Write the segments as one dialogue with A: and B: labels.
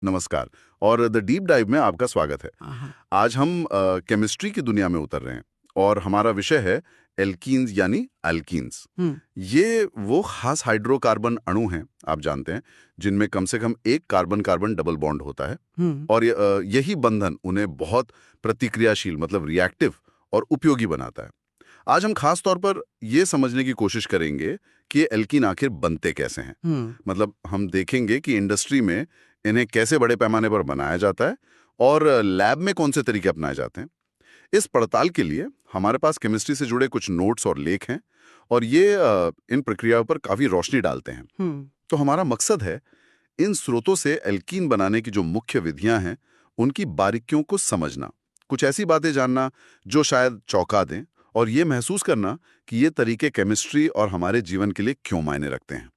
A: नमस्कार। और the deep dive में आपका स्वागत है।
B: हाँ।
A: आज हम केमिस्ट्री की दुनिया में उतर रहे हैं और हमारा विषय है एल्कीन्स यानी अल्कीन्स। ये वो खास हाइड्रोकार्बन अणु हैं, आप जानते हैं, जिनमें कम से कम एक कार्बन कार्बन डबल बॉन्ड होता है। और यही बंधन उन्हें बहुत प्रतिक्रियाशील मतलब रिएक्टिव और उपयोगी बनाता है। आज हम खास तौर पर ये समझने की कोशिश करेंगे कि ये एल्कीन आखिर बनते कैसे हैं। मतलब हम देखेंगे कि इंडस्ट्री में इन्हें कैसे बड़े पैमाने पर बनाया जाता है और लैब में कौन से तरीके अपनाए जाते हैं। इस पड़ताल के लिए हमारे पास केमिस्ट्री से जुड़े कुछ नोट्स और लेख हैं और ये इन प्रक्रियाओं पर काफी रोशनी डालते हैं। तो हमारा मकसद है इन स्रोतों से एल्कीन बनाने की जो मुख्य विधियां हैं उनकी बारीकियों को समझना, कुछ ऐसी बातें जानना जो शायद चौंका दें और ये महसूस करना कि ये तरीके केमिस्ट्री और हमारे जीवन के लिए क्यों मायने रखते हैं।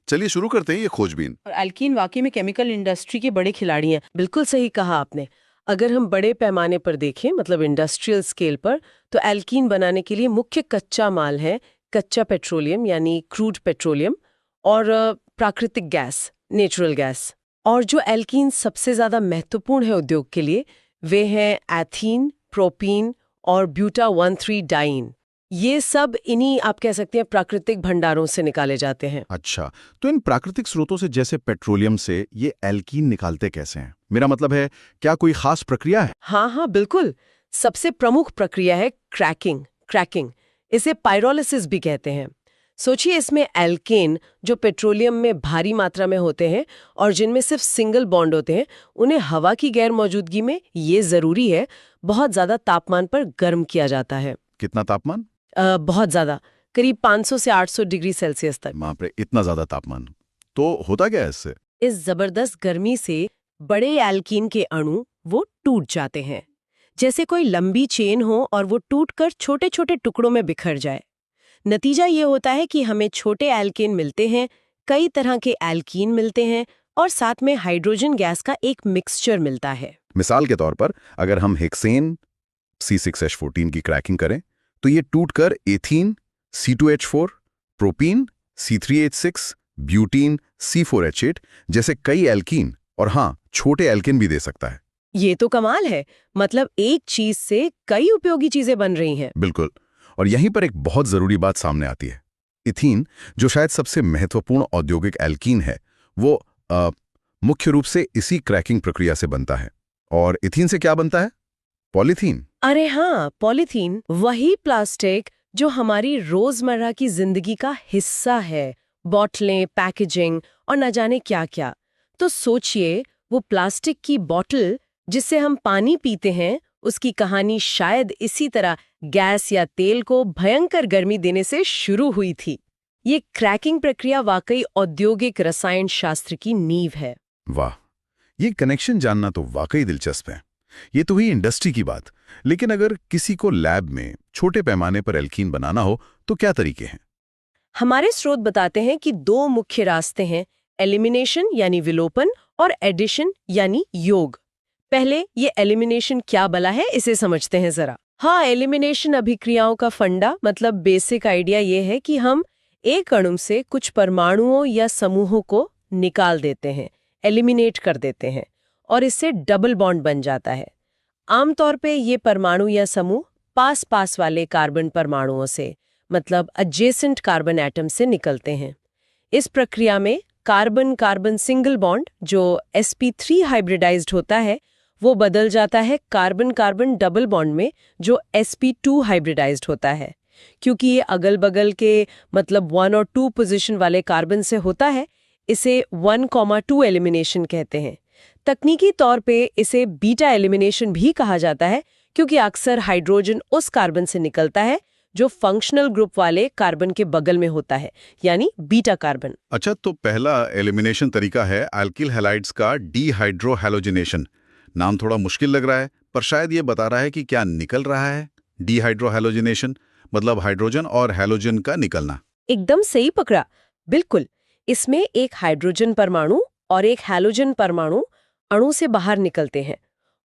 A: चलिए शुरू करते हैं ये खोजबीन।
B: और एल्कीन वाकई में केमिकल इंडस्ट्री के बड़े खिलाड़ी हैं। बिल्कुल सही कहा आपने। अगर हम बड़े पैमाने पर देखें, मतलब इंडस्ट्रियल स्केल पर, तो एल्कीन बनाने के लिए मुख्य कच्चा माल है कच्चा पेट्रोलियम यानी क्रूड पेट्रोलियम और प्राकृतिक गैस, नेचुरल गैस। और जो एल्कीन सबसे ज्यादा महत्वपूर्ण है उद्योग के लिए, वे हैं एथीन, प्रोपीन और ब्यूटा 1,3 डाइन। ये सब इन्हीं, आप कह सकते हैं, प्राकृतिक भंडारों से निकाले जाते हैं।
C: अच्छा, तो इन प्राकृतिक स्रोतों से जैसे पेट्रोलियम से ये एल्कीन निकालते कैसे हैं? मेरा मतलब है, क्या कोई खास प्रक्रिया है?
B: हाँ, बिल्कुल। सबसे प्रमुख प्रक्रिया है क्रैकिंग। इसे पायरोलिसिस भी कहते हैं। सोचिए, इसमें एल्केन जो पेट्रोलियम में भारी मात्रा में होते हैं और जिनमें सिर्फ सिंगल बॉन्ड होते हैं, उन्हें हवा की गैर मौजूदगी में, ये जरूरी है, बहुत ज्यादा तापमान पर गर्म किया जाता है।
C: कितना तापमान?
B: बहुत ज्यादा, करीब 500 से 800 डिग्री सेल्सियस तक।
C: बाप रे, इतना ज्यादा तापमान! तो होता क्या है इससे?
B: इस जबरदस्त गर्मी से बड़े एल्कीन के अणु वो टूट जाते हैं, जैसे कोई लंबी चेन हो और वो टूटकर छोटे छोटे टुकड़ों में बिखर जाए। नतीजा ये होता है कि हमें छोटे एल्केन मिलते हैं, कई तरह के एल्कीन मिलते हैं और साथ में हाइड्रोजन गैस का एक मिक्सचर मिलता है।
C: मिसाल के तौर पर, अगर हम हेक्सेन C6H14 की क्रैकिंग करें तो ये टूटकर ethene C2H4, propene C3H6, butene C4H8 जैसे कई एल्कीन और हाँ, छोटे एल्केन भी दे सकता है।
B: ये तो कमाल है। मतलब एक चीज से कई उपयोगी चीजें बन रही हैं।
C: बिल्कुल। और यहीं पर एक बहुत जरूरी बात सामने आती है। इथीन, जो शायद सबसे महत्वपूर्ण औद्योगिक एल्कीन है, वो मुख्य रूप से इसी क्रैकिंग प्रक्रिया से बनता है। और इथीन से क्या बनता है? पॉलीथीन।
B: अरे हाँ, पॉलीथीन, वही प्लास्टिक जो हमारी रोजमर्रा की जिंदगी का हिस्सा है। बॉटलें, पैकेजिंग और न जाने क्या क्या। तो सोचिए, वो प्लास्टिक की बॉटल जिससे हम पानी पीते हैं, उसकी कहानी शायद इसी तरह गैस या तेल को भयंकर गर्मी देने से शुरू हुई थी। ये क्रैकिंग प्रक्रिया वाकई औद्योगिक रसायन शास्त्र की नींव है।
C: वाह, ये कनेक्शन जानना तो वाकई दिलचस्प है। ये तो हुई इंडस्ट्री की बात, लेकिन अगर किसी को लैब में छोटे पैमाने पर एल्कीन बनाना हो तो क्या तरीके हैं?
B: हमारे स्रोत बताते हैं कि 2 मुख्य रास्ते हैं, एलिमिनेशन यानी विलोपन और एडिशन यानी योग। पहले ये एलिमिनेशन क्या भला है, इसे समझते हैं जरा। हाँ, एलिमिनेशन अभिक्रियाओं का फंडा, मतलब बेसिक आइडिया ये है कि हम एक अणु से कुछ परमाणुओं या समूहों को निकाल देते हैं, एलिमिनेट कर देते हैं, और इससे डबल बॉन्ड बन जाता है। आमतौर पे ये परमाणु या समूह पास वाले कार्बन परमाणुओं से, मतलब एडजेसेंट कार्बन एटम से निकलते हैं। इस प्रक्रिया में कार्बन कार्बन सिंगल बॉन्ड, जो sp3 हाइब्रिडाइज्ड होता है, वो बदल जाता है कार्बन कार्बन डबल बॉन्ड में, जो sp2 हाइब्रिडाइज्ड होता है। क्योंकि ये अगल बगल के, मतलब 1 और 2 पोजीशन वाले कार्बन से होता है, इसे 1,2 एलिमिनेशन कहते हैं। तकनीकी तौर पे इसे बीटा एलिमिनेशन भी कहा जाता है, क्योंकि अक्सर हाइड्रोजन उस कार्बन से निकलता है जो फंक्शनल ग्रुप वाले कार्बन के बगल में होता है, यानी बीटा कार्बन।
A: अच्छा, तो पहला एलिमिनेशन तरीका है एल्किल हैलाइड्स का डीहाइड्रोहैलोजिनेशन। नाम थोड़ा मुश्किल लग रहा है, पर शायद ये बता रहा है कि क्या निकल रहा है। डीहाइड्रोहैलोजिनेशन मतलब हाइड्रोजन और हैलोजन का निकलना।
B: एकदम सही पकड़ा, बिल्कुल। इसमें एक हाइड्रोजन परमाणु और एक हैलोजन परमाणु अणु से बाहर निकलते हैं,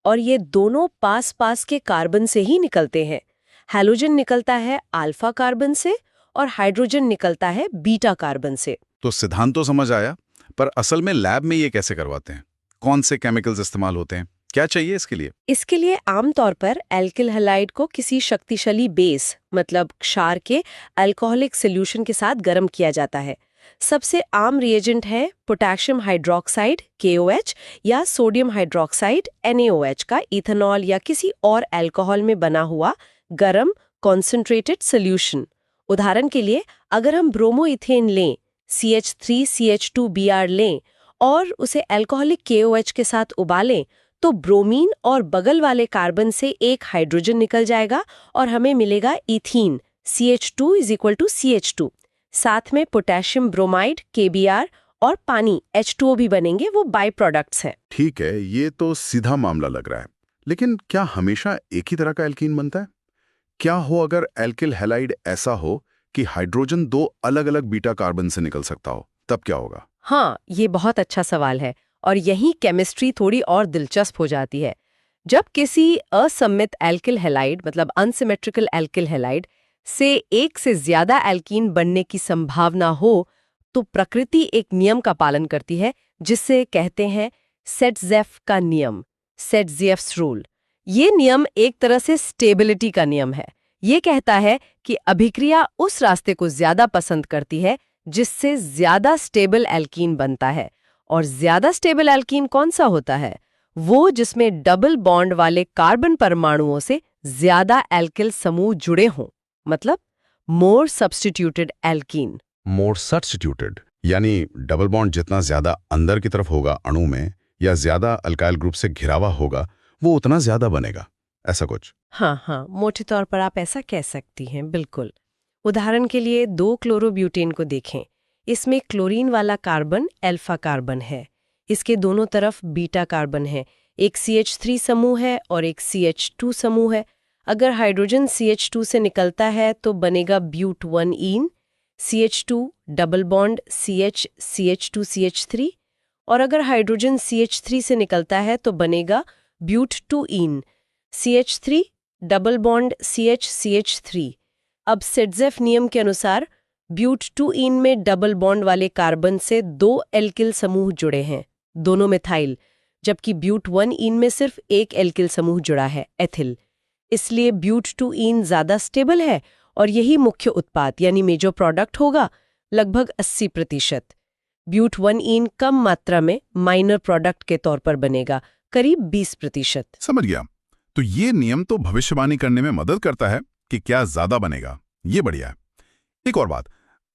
B: और ये दोनों पास के कार्बन से ही निकलते हैं। हैलोजन निकलता है अल्फा कार्बन से और हाइड्रोजन निकलता है बीटा कार्बन से।
A: तो सिद्धांत तो समझ आया, पर असल में लैब में ये कैसे करवाते हैं? कौन से केमिकल्स इस्तेमाल होते हैं, क्या चाहिए इसके लिए?
B: इसके लिए आमतौर पर एल्किल हैलाइड को किसी शक्तिशाली बेस मतलब क्षार के अल्कोहलिक सॉल्यूशन के साथ गर्म किया जाता है। सबसे आम रिएजेंट है पोटेशियम हाइड्रोक्साइड KOH या सोडियम हाइड्रोक्साइड NaOH का इथेनॉल या किसी और अल्कोहल में बना हुआ गर्म कॉन्सेंट्रेटेड सॉल्यूशन। उदाहरण के लिए अगर हम ब्रोमोइथेन लें, CH3CH2Br लें और उसे अल्कोहलिक KOH के साथ उबालें तो ब्रोमीन और बगल वाले कार्बन से एक हाइड्रोजन निकल जाएगा और हमें मिलेगा इथीन CH2 = CH2। साथ में पोटेशियम ब्रोमाइड KBr और पानी H2O भी बनेंगे, वो बाय प्रोडक्ट्स हैं।
A: ठीक है, ये तो सीधा मामला लग रहा है। लेकिन क्या हमेशा एक ही तरह का एल्कीन बनता है? क्या हो अगर एल्किल हैलाइड ऐसा हो कि हाइड्रोजन 2 अलग-अलग बीटा कार्बन से निकल सकता हो, तब क्या होगा?
B: हाँ, ये बहुत अच्छा सवाल है और यही केमिस्ट्री थोड़ी और दिलचस्प हो जाती है। जब किसी असममित एल्किल हैलाइड मतलब अनसिमेट्रिकल एल्किल हैलाइड से एक से ज्यादा एल्कीन बनने की संभावना हो तो प्रकृति एक नियम का पालन करती है जिसे कहते हैं सेट्जेफ का नियम, सेट्जेफ्स रूल। ये नियम एक तरह से स्टेबिलिटी का नियम है। ये कहता है कि अभिक्रिया उस रास्ते को ज्यादा पसंद करती है जिससे ज्यादा स्टेबल एल्कीन बनता है। और ज्यादा स्टेबल एल्कीन कौन सा होता है? वो जिसमें डबल बॉन्ड वाले कार्बन परमाणुओं से ज्यादा एल्किल समूह जुड़े हों, मतलब मोर सब्स्टिट्यूटेड एल्कीन।
A: मोर सब्स्टिट्यूटेड यानी डबल बॉन्ड जितना ज्यादा अंदर की तरफ होगा अणु में या ज्यादा अल्काइल ग्रुप से घिरावा होगा वो उतना ज्यादा बनेगा, ऐसा कुछ?
B: हाँ, मोटे तौर पर आप ऐसा कह सकती हैं, बिल्कुल। उदाहरण के लिए 2-क्लोरोब्यूटेन को देखें। इसमें क्लोरीन वाला कार्बन अल्फा कार्बन है, इसके दोनों तरफ बीटा कार्बन है, एक CH3 समूह है और एक CH2 समूह है। अगर हाइड्रोजन CH2 से निकलता है तो बनेगा ब्यूट1ईन, CH2 डबल बॉन्ड CH2CH3, और अगर हाइड्रोजन CH3 से निकलता है तो बनेगा ब्यूट2ईन, CH3 डबल बॉन्ड CH3। अब सेट्जेफ नियम के अनुसार ब्यूट2ईन में डबल बॉन्ड वाले कार्बन से 2 एल्किल समूह जुड़े हैं, दोनों मिथाइल, जबकि ब्यूट1ईन में सिर्फ एक एल्किल समूह जुड़ा है, एथिल। इसलिए ब्यूट2ईन ज्यादा स्टेबल है और यही मुख्य उत्पाद यानी मेजर प्रोडक्ट होगा, लगभग 80%। ब्यूट1ईन कम मात्रा में माइनर प्रोडक्ट के तौर पर बनेगा, करीब 20%।
A: समझ गया। तो ये नियम तो भविष्यवाणी करने में मदद करता है कि क्या ज्यादा बनेगा, ये बढ़िया है। एक और बात,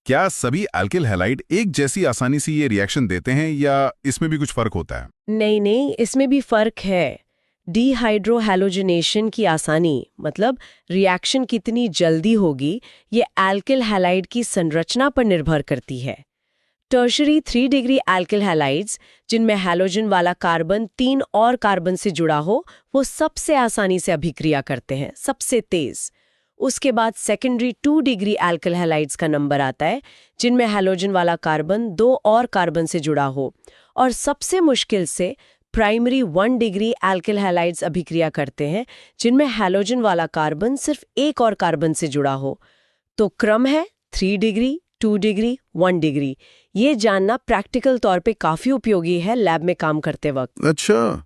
A: क्या सभी एल्किल हैलाइड एक जैसी आसानी से ये रिएक्शन देते हैं या इसमें भी कुछ फर्क होता है?
B: नहीं, इसमें भी फर्क है। डीहाइड्रोहैलोजिनेशन की आसानी मतलब रिएक्शन कितनी जल्दी होगी, ये एल्किल हैलाइड की संरचना पर निर्भर करती है। टर्शरी 3 डिग्री एल्किल हैलाइड्स जिनमें हैलोजन वाला कार्बन 3 और कार्बन से जुड़ा हो, वो सबसे आसानी से अभिक्रिया करते हैं, सबसे तेज। उसके बाद सेकेंडरी 2 डिग्री एल्किल हैलाइड्स का नंबर आता है जिनमें हैलोजन वाला कार्बन 2 और कार्बन से जुड़ा हो, और सबसे मुश्किल से प्राइमरी 1 डिग्री एल्किल हैलाइड्स अभिक्रिया करते हैं जिनमें हैलोजन वाला कार्बन सिर्फ एक और कार्बन से जुड़ा हो। तो क्रम है 3 डिग्री, 2 डिग्री, 1 डिग्री। ये जानना प्रैक्टिकल तौर पे काफी उपयोगी है लैब में काम करते वक्त।
A: अच्छा,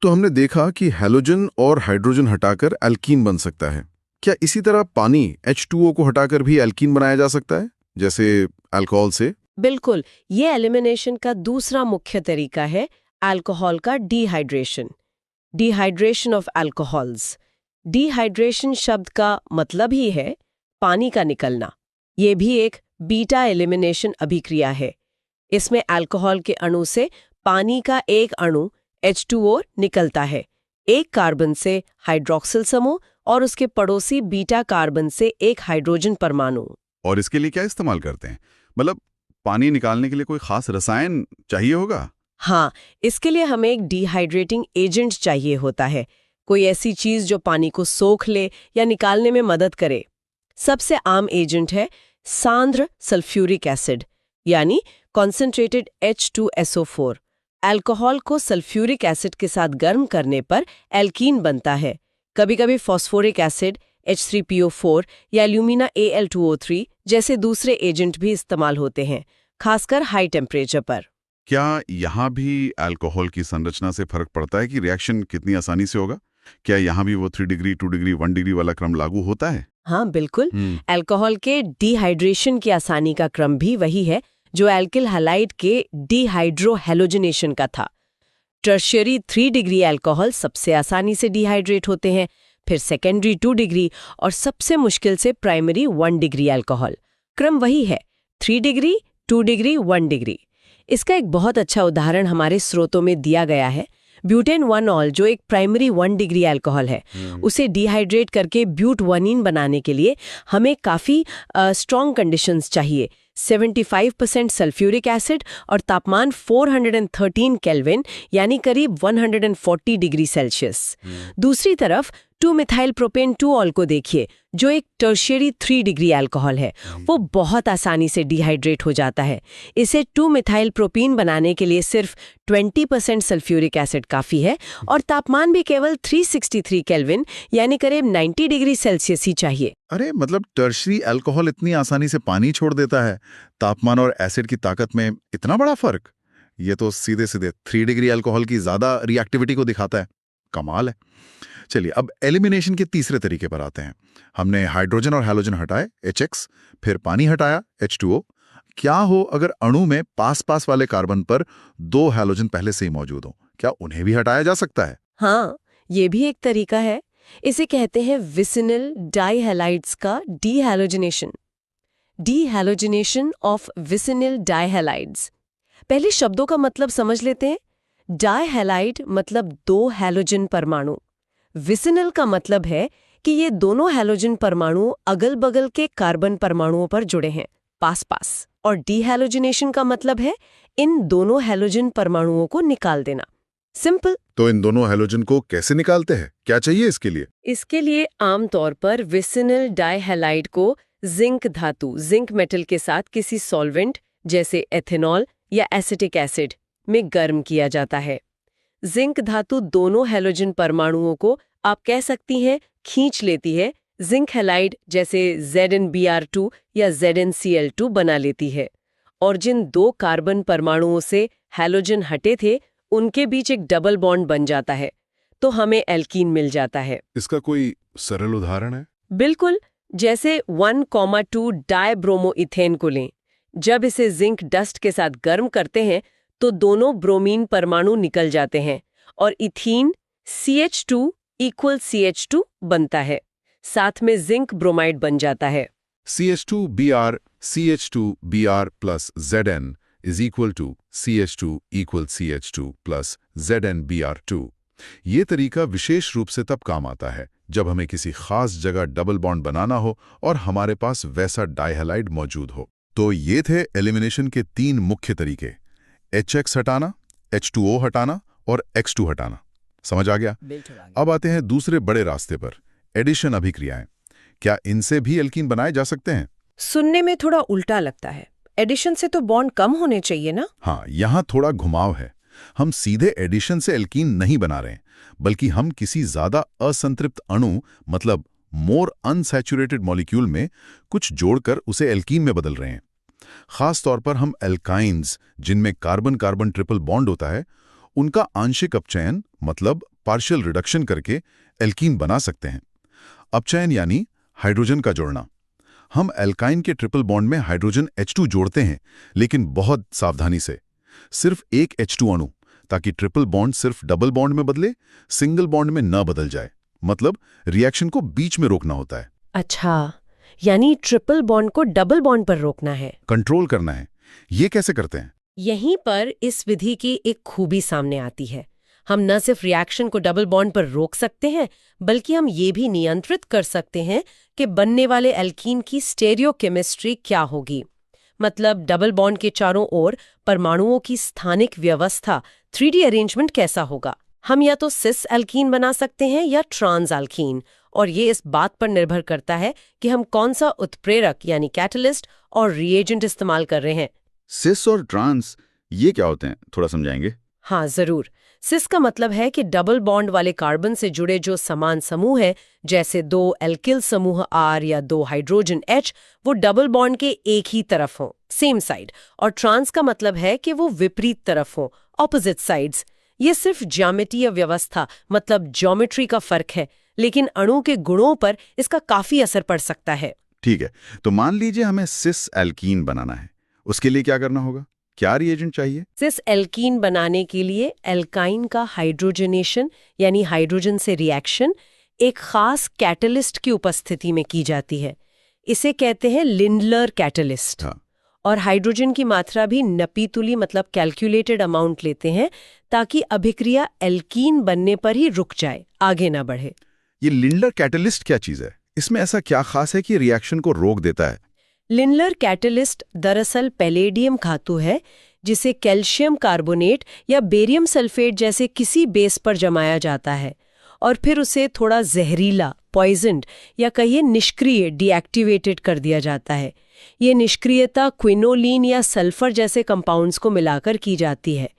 A: तो हमने देखा कि हैलोजन और हाइड्रोजन हटाकर एल्कीन बन सकता है। क्या इसी तरह पानी H2O को हटाकर भी एल्कीन बनाया जा सकता है, जैसे अल्कोहल से?
B: बिल्कुल, ये एलिमिनेशन का दूसरा मुख्य तरीका है अल्कोहल का dehydration, dehydration of alcohols. Dehydration शब्द का मतलब ही है पानी का निकलना। ये भी एक बीटा एलिमिनेशन अभिक्रिया है। इसमें अल्कोहल के अणु से पानी का एक अणु H2O निकलता है, एक कार्बन से हाइड्रोक्सिल समूह और उसके पड़ोसी बीटा कार्बन से एक हाइड्रोजन परमाणु।
A: और इसके लिए क्या इस्तेमाल करते हैं? मतलब पानी निकालने के लिए कोई खास रसायन चाहिए होगा?
B: हाँ, इसके लिए हमें एक डिहाइड्रेटिंग एजेंट चाहिए होता है, कोई ऐसी चीज जो पानी को सोख ले या निकालने में मदद करे। सबसे आम एजेंट है सांद्र सल्फ्यूरिक एसिड यानी कॉन्सेंट्रेटेड H2SO4। अल्कोहल को सल्फ्यूरिक एसिड के साथ गर्म करने पर एल्कीन बनता है। कभी-कभी फॉस्फोरिक एसिड H3PO4 या एल्यूमिना Al2O3 जैसे दूसरे एजेंट भी इस्तेमाल होते हैं, खासकर हाई टेम्परेचर पर।
A: क्या यहाँ भी अल्कोहल की संरचना से फर्क पड़ता है कि रिएक्शन कितनी आसानी से होगा? क्या यहाँ भी वो 3 डिग्री 2 डिग्री 1 डिग्री वाला क्रम लागू होता है?
B: हाँ बिल्कुल। अल्कोहल के डिहाइड्रेशन की आसानी का क्रम भी वही है जो एल्किल हैलाइड के डिहाइड्रोहेलोजिनेशन का था। टर्शियरी 3 डिग्री अल्कोहल सबसे आसानी से डिहाइड्रेट होते हैं, फिर सेकेंडरी 2 डिग्री और सबसे मुश्किल से प्राइमरी 1 डिग्री अल्कोहल। क्रम वही है, 3 डिग्री 2 डिग्री 1 डिग्री। इसका एक बहुत अच्छा उदाहरण हमारे स्रोतों में दिया गया है। ब्यूटेन 1-ऑल जो एक प्राइमरी 1 डिग्री अल्कोहल है, उसे डिहाइड्रेट करके ब्यूट-1-इन बनाने के लिए हमें काफ़ी स्ट्रॉन्ग कंडीशंस चाहिए। 75% सल्फ्यूरिक एसिड और तापमान 413 केल्विन यानी करीब 140 डिग्री सेल्सियस। दूसरी तरफ 2-मिथाइल प्रोपेन 2-ऑल को देखिए जो एक टर्शियरी 3 डिग्री अल्कोहल है। वो बहुत आसानी से डिहाइड्रेट हो जाता है। इसे 2-मिथाइल प्रोपीन बनाने के लिए सिर्फ 20% सल्फ्यूरिक एसिड काफ़ी है और तापमान भी केवल 363 केल्विन यानी करीब 90 डिग्री सेल्सियस ही चाहिए।
A: अरे मतलब टर्शियरी अल्कोहल इतनी आसानी से पानी छोड़ देता है, तापमान और एसिड की ताकत में इतना बड़ा फर्क? ये तो सीधे सीधे 3 डिग्री अल्कोहल की ज्यादा रिएक्टिविटी को दिखाता है। कमाल है। चलिए अब एलिमिनेशन के तीसरे तरीके पर आते हैं। हमने हाइड्रोजन और हैलोजन हटाए HX, फिर पानी हटाया H2O। क्या हो अगर अणु में पास पास वाले कार्बन पर 2 हैलोजन पहले से ही मौजूद हो? क्या उन्हें भी हटाया जा सकता है?
B: हाँ, ये भी एक तरीका है। इसे कहते हैं विसिनल डाइहैलाइड्स का डीहैलोजिनेशन। डीहैलोजिनेशन ऑफ विसिनल डाइहैलाइड्स। पहले शब्दों का मतलब समझ लेते हैं। डाइहैलाइड मतलब 2 हैलोजन परमाणु। विसिनल का मतलब है कि ये दोनों हैलोजन परमाणु अगल बगल के कार्बन परमाणुओं पर जुड़े हैं, पास पास। और डीहैलोजिनेशन का मतलब है इन दोनों हैलोजन परमाणुओं को निकाल देना। सिंपल।
A: तो इन दोनों हैलोजन को कैसे निकालते हैं? क्या चाहिए इसके लिए?
B: इसके लिए आमतौर पर विसिनल डाइहैलाइड को जिंक धातु, जिंक मेटल के साथ किसी सॉल्वेंट जैसे एथेनॉल या एसिटिक एसिड में गर्म किया जाता है। जिंक धातु दोनों हैलोजन परमाणुओं को आप कह सकती हैं खींच लेती है। जिंक हैलाइड जैसे ZnBr2 या ZnCl2 बना लेती है और जिन 2 कार्बन परमाणुओं से हैलोजन हटे थे उनके बीच एक डबल बॉन्ड बन जाता है, तो हमें एल्कीन मिल जाता है।
A: इसका कोई सरल उदाहरण है?
B: बिल्कुल, जैसे 1,2 डायब्रोमोइथेन को लें। जब इसे जिंक डस्ट के साथ गर्म करते हैं तो दोनों ब्रोमीन परमाणु निकल जाते हैं और इथीन CH2 = CH2 बनता है। साथ में जिंक ब्रोमाइड बन जाता है।
A: CH2Br CH2Br plus Zn is equal to CH2 equals CH2 plus ZnBr2। ये तरीका विशेष रूप से तब काम आता है जब हमें किसी खास जगह डबल बॉन्ड बनाना हो और हमारे पास वैसा डाइहैलाइड मौजूद हो। तो ये थे एलिमिनेशन के 3 मुख्य तरीके, HX हटाना, H2O हटाना और X2 हटाना। समझ आ गया? अब आते हैं दूसरे बड़े रास्ते पर, एडिशन अभिक्रियाएं। क्या इनसे भी एल्कीन बनाए जा सकते हैं?
B: सुनने में थोड़ा उल्टा लगता है। एडिशन से तो बॉन्ड कम होने चाहिए ना?
A: हाँ, यहाँ थोड़ा घुमाव है। हम सीधे एडिशन से एल्कीन नहीं बना रहे हैं, बल्कि हम किसी ज्यादा असंतृप्त अणु मतलब मोर अनसैचुरेटेड मॉलिक्यूल में कुछ जोड़कर उसे एल्कीन में बदल रहे हैं। खास तौर पर हम एल्काइंस, जिनमें कार्बन कार्बन ट्रिपल बॉन्ड होता है, उनका आंशिक अपचयन मतलब पार्शियल रिडक्शन करके एल्कीन बना सकते हैं। अपचयन यानी हाइड्रोजन का जोड़ना। हम एल्काइन के ट्रिपल बॉन्ड में हाइड्रोजन H2 जोड़ते हैं, लेकिन बहुत सावधानी से, सिर्फ एक H2 अणु, ताकि ट्रिपल बॉन्ड सिर्फ डबल बॉन्ड में बदले, सिंगल बॉन्ड में न बदल जाए। मतलब रिएक्शन को बीच में रोकना होता है।
B: अच्छा, यानी ट्रिपल बॉन्ड को डबल बॉन्ड पर रोकना है,
A: कंट्रोल करना है। ये कैसे करते हैं?
B: यहीं पर इस विधि की एक खूबी सामने आती है। हम न सिर्फ रिएक्शन को डबल बॉन्ड पर रोक सकते हैं, बल्कि हम ये भी नियंत्रित कर सकते हैं कि बनने वाले एल्कीन की स्टेरियोकेमिस्ट्री क्या होगी। मतलब डबल बॉन्ड के चारों ओर परमाणुओं की स्थानिक व्यवस्था, 3D अरेंजमेंट कैसा होगा। हम या तो सिस एल्कीन बना सकते हैं या ट्रांस एल्कीन, और ये इस बात पर निर्भर करता है कि हम कौन सा उत्प्रेरक यानी कैटलिस्ट और रिएजेंट इस्तेमाल कर रहे हैं।
A: सिस और ट्रांस ये क्या होते हैं, थोड़ा समझाएंगे?
B: हाँ जरूर। सिस का मतलब है कि डबल बॉन्ड वाले कार्बन से जुड़े जो समान समूह हैं, जैसे 2 एल्किल समूह R या 2 हाइड्रोजन H, वो डबल बॉन्ड के एक ही तरफ हों, सेम साइड, और ट्रांस का मतलब है कि वो विपरीत तरफ हो, ऑपोजिट साइड्स। ये सिर्फ ज्यामितीय व्यवस्था मतलब ज्योमेट्री का फर्क है, लेकिन अणु के गुणों पर इसका काफी असर पड़ सकता है।
C: ठीक है, तो मान लीजिए हमें सिस एल्कीन बनाना है, उसके लिए क्या करना होगा? क्या रिएजेंट चाहिए?
B: सिस एल्कीन बनाने के लिए एल्काइन का हाइड्रोजनेशन यानी हाइड्रोजन से रिएक्शन एक खास कैटलिस्ट की उपस्थिति में की जाती है। इसे कहते हैं लिंडलर कैटलिस्ट।
C: हाँ।
B: और हाइड्रोजन की मात्रा भी नपीतुली मतलब कैलकुलेटेड अमाउंट लेते हैं ताकि अभिक्रिया एल्कीन बनने पर ही रुक जाए, आगे ना बढ़े।
C: ये लिंडलर कैटलिस्ट क्या चीज है? इसमें ऐसा क्या खास है कि रिएक्शन को रोक देता है?
B: लिंडलर कैटलिस्ट दरअसल पैलेडियम धातु है जिसे कैल्शियम कार्बोनेट या बेरियम सल्फेट जैसे किसी बेस पर जमाया जाता है और फिर उसे थोड़ा जहरीला, पॉइजन्ड या कहिए निष्क्रिय, डीएक्टिवेटेड कर दिया जाता है। ये निष्क्रियता क्विनोलिन या सल्फर जैसे कंपाउंड्स को मिलाकर की जाती है।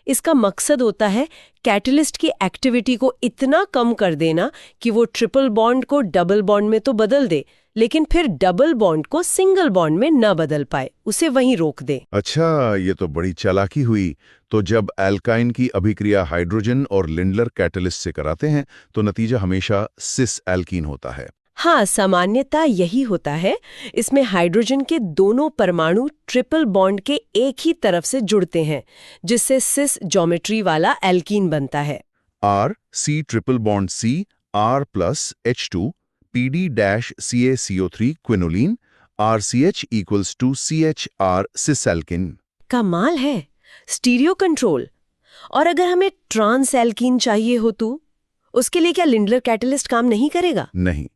B: इसका मकसद होता है कैटलिस्ट की एक्टिविटी को इतना कम कर देना कि वो ट्रिपल बॉन्ड को डबल बॉन्ड में तो बदल दे, लेकिन फिर डबल बॉन्ड को सिंगल बॉन्ड में न बदल पाए, उसे वहीं रोक दे।
C: अच्छा, ये तो बड़ी चालाकी हुई। तो जब एल्काइन की अभिक्रिया हाइड्रोजन और लिंडलर कैटलिस्ट से कराते हैं तो नतीजा हमेशा सिस एल्कीन होता है।
B: हाँ, सामान्यता यही होता है। इसमें हाइड्रोजन के दोनों परमाणु ट्रिपल बॉन्ड के एक ही तरफ से जुड़ते हैं, जिससे सिस ज्योमेट्री वाला एल्कीन बनता है।
C: R C triple bond C R plus H2 PD-CaCO3 quinoline RCH equals to CHR cis alkene.
B: कमाल है, स्टीरियो कंट्रोल। और अगर हमें ट्रांस एल्कीन चाहिए हो तो उसके लिए क्या लिंडलर कैटलिस्ट काम नहीं करेगा?
C: नहीं,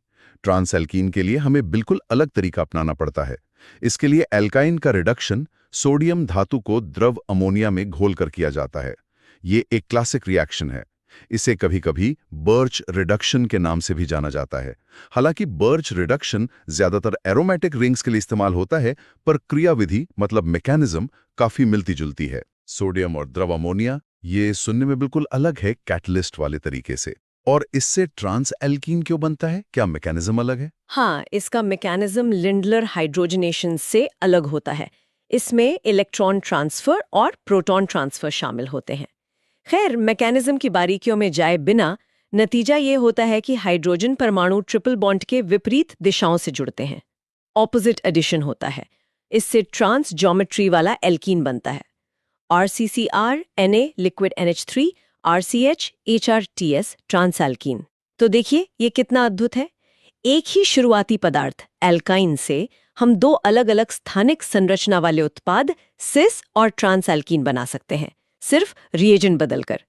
C: ट्रांस एल्कीन के लिए हमें बिल्कुल अलग तरीका अपनाना पड़ता है। इसके लिए एल्काइन का रिडक्शन सोडियम धातु को द्रव अमोनिया में घोलकर किया जाता है। ये एक क्लासिक रिएक्शन है। इसे कभी-कभी बर्च रिडक्शन के नाम से भी जाना जाता है। हालांकि बर्च रिडक्शन ज्यादातर एरोमेटिक रिंग्स के लिए इस्तेमाल होता है, पर क्रियाविधि मतलब मैकेनिज्म काफी मिलती-जुलती है। सोडियम और द्रव अमोनिया, ये सुनने में बिल्कुल अलग है कैटलिस्ट वाले तरीके से। और इससे ट्रांस एल्कीन क्यों बनता है? क्या मैकेनिज्म अलग है?
B: हाँ, इसका मैकेनिज्म लिंडलर हाइड्रोजनेशन से अलग होता है। इसमें इलेक्ट्रॉन ट्रांसफर और प्रोटॉन ट्रांसफर शामिल होते हैं। खैर, मैकेनिज्म की बारीकियों में जाए बिना नतीजा ये होता है कि हाइड्रोजन परमाणु ट्रिपल बॉन्ड के विपरीत दिशाओं से जुड़ते हैं। ऑपोजिट एडिशन होता है। इससे ट्रांस ज्योमेट्री वाला एल्कीन बनता है। RCCR Na liquid NH3 RCH HRTS trans alkene. तो देखिए ये कितना अद्भुत है। एक ही शुरुआती पदार्थ एल्काइन से हम दो अलग अलग स्थानिक संरचना वाले उत्पाद सिस और ट्रांस एल्कीन बना सकते हैं, सिर्फ रिएजेंट बदलकर।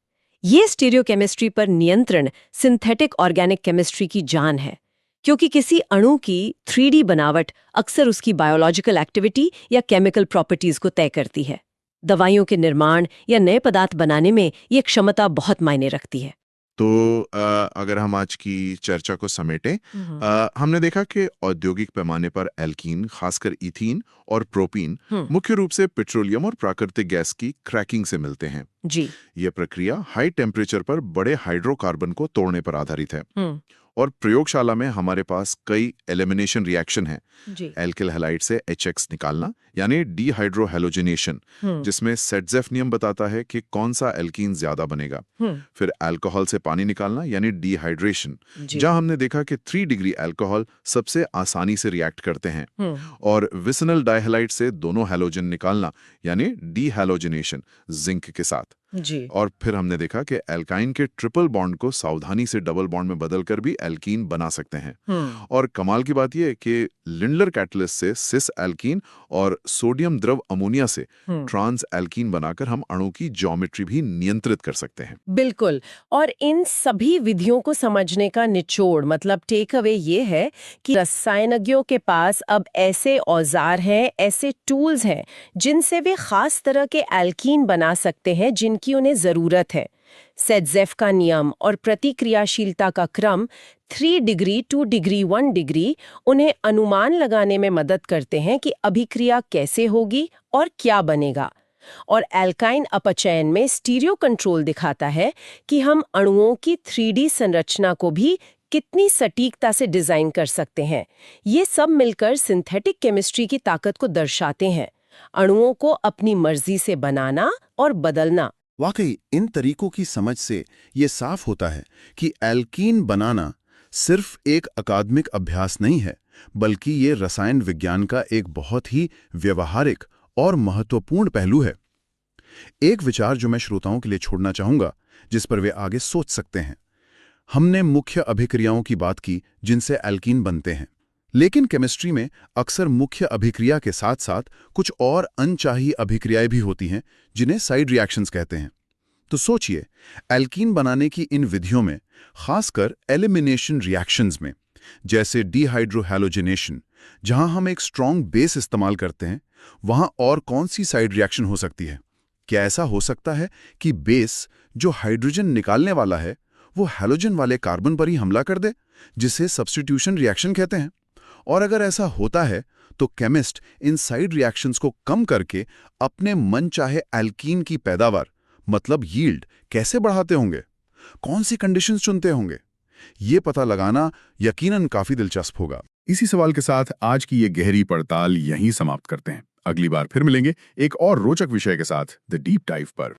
B: ये स्टीरियोकेमिस्ट्री पर नियंत्रण सिंथेटिक ऑर्गेनिक केमिस्ट्री की जान है, क्योंकि किसी अणु की 3D बनावट अक्सर उसकी बायोलॉजिकल एक्टिविटी या केमिकल प्रॉपर्टीज को तय करती है। दवाइयों के निर्माण या नए पदार्थ बनाने में ये क्षमता बहुत मायने रखती है।
D: तो अगर हम आज की चर्चा को समेटें, हमने देखा कि औद्योगिक पैमाने पर एल्कीन, खासकर इथीन और प्रोपीन, मुख्य रूप से पेट्रोलियम और प्राकृतिक गैस की क्रैकिंग से मिलते हैं।
B: जी।
D: यह प्रक्रिया हाई टेम्परेचर पर बड़े हाइड्रोकार्बन को तोड़ने पर आधारित है। और प्रयोगशाला में हमारे पास कई एलिमिनेशन रिएक्शन हैं। एल्किल हैलाइड से HX निकालना यानी डीहाइड्रोहेलोजिनेशन, जिसमें सेटजेफ नियम बताता है कि कौन सा एल्कीन ज्यादा बनेगा। फिर अल्कोहल से पानी निकालना यानी डीहाइड्रेशन, जहां हमने देखा कि 3 डिग्री अल्कोहल सबसे आसानी से रिएक्ट करते हैं। और विसिनल डाइहैलाइड से दोनों हैलोजन निकालना यानी डीहैलोजिनेशन, जिंक के साथ। और फिर हमने देखा कि एल्काइन के ट्रिपल बॉन्ड को सावधानी से डबल बॉन्ड में बदलकर भी एल्कीन बना सकते हैं। और कमाल की बात यह है कि लिंडलर कैटलिस्ट से सिस एल्कीन और सोडियम द्रव अमोनिया से ट्रांस एल्कीन बनाकर हम अणु की ज्योमेट्री भी नियंत्रित कर सकते हैं।
B: बिल्कुल। और इन सभी विधियों को समझने का निचोड़ मतलब टेक अवे ये है कि रसायनज्ञों के पास अब ऐसे औजार हैं, ऐसे टूल्स हैं जिनसे वे खास तरह के एल्कीन बना सकते हैं जिनकी उन्हें जरूरत है। सेटजेफ का नियम और प्रतिक्रियाशीलता का क्रम 3 डिग्री 2 डिग्री 1 डिग्री उन्हें अनुमान लगाने में मदद करते हैं कि अभिक्रिया कैसे होगी और क्या बनेगा। और एल्काइन अपचयन में स्टीरियो कंट्रोल दिखाता है कि हम अणुओं की 3D संरचना को भी कितनी सटीकता से डिजाइन कर सकते हैं। ये सब मिलकर सिंथेटिक केमिस्ट्री की ताकत को दर्शाते हैं। अणुओं को अपनी मर्जी से बनाना और बदलना।
C: वाकई इन तरीकों की समझ से ये साफ होता है कि एल्कीन बनाना सिर्फ एक अकादमिक अभ्यास नहीं है, बल्कि ये रसायन विज्ञान का एक बहुत ही व्यवहारिक और महत्वपूर्ण पहलू है। एक विचार जो मैं श्रोताओं के लिए छोड़ना चाहूंगा, जिस पर वे आगे सोच सकते हैं। हमने मुख्य अभिक्रियाओं की बात की जिनसे एल्कीन बनते हैं, लेकिन केमिस्ट्री में अक्सर मुख्य अभिक्रिया के साथ साथ कुछ और अनचाही अभिक्रियाएं भी होती हैं, जिन्हें साइड रिएक्शंस कहते हैं। तो सोचिए, एल्कीन बनाने की इन विधियों में, खासकर एलिमिनेशन रिएक्शंस में, जैसे डिहाइड्रोहैलोजिनेशन, जहां हम एक स्ट्रॉन्ग बेस इस्तेमाल करते हैं, वहां और कौन सी साइड रिएक्शन हो सकती है? क्या ऐसा हो सकता है कि बेस जो हाइड्रोजन निकालने वाला है, वो हैलोजन वाले कार्बन पर ही हमला कर दे, जिसे सब्स्टिट्यूशन रिएक्शन कहते हैं? और अगर ऐसा होता है, तो केमिस्ट इन साइड रिएक्शंस को कम करके अपने मनचाहे एल्कीन की पैदावार, मतलब यील्ड, कैसे बढ़ाते होंगे? कौन सी कंडीशंस चुनते होंगे? ये पता लगाना यकीनन काफी दिलचस्प होगा।
E: इसी सवाल के साथ आज की ये गहरी पड़ताल यहीं समाप्त करते हैं। अगली बार फिर मिलेंगे एक और रोचक विषय के साथ द डीप डाइव पर।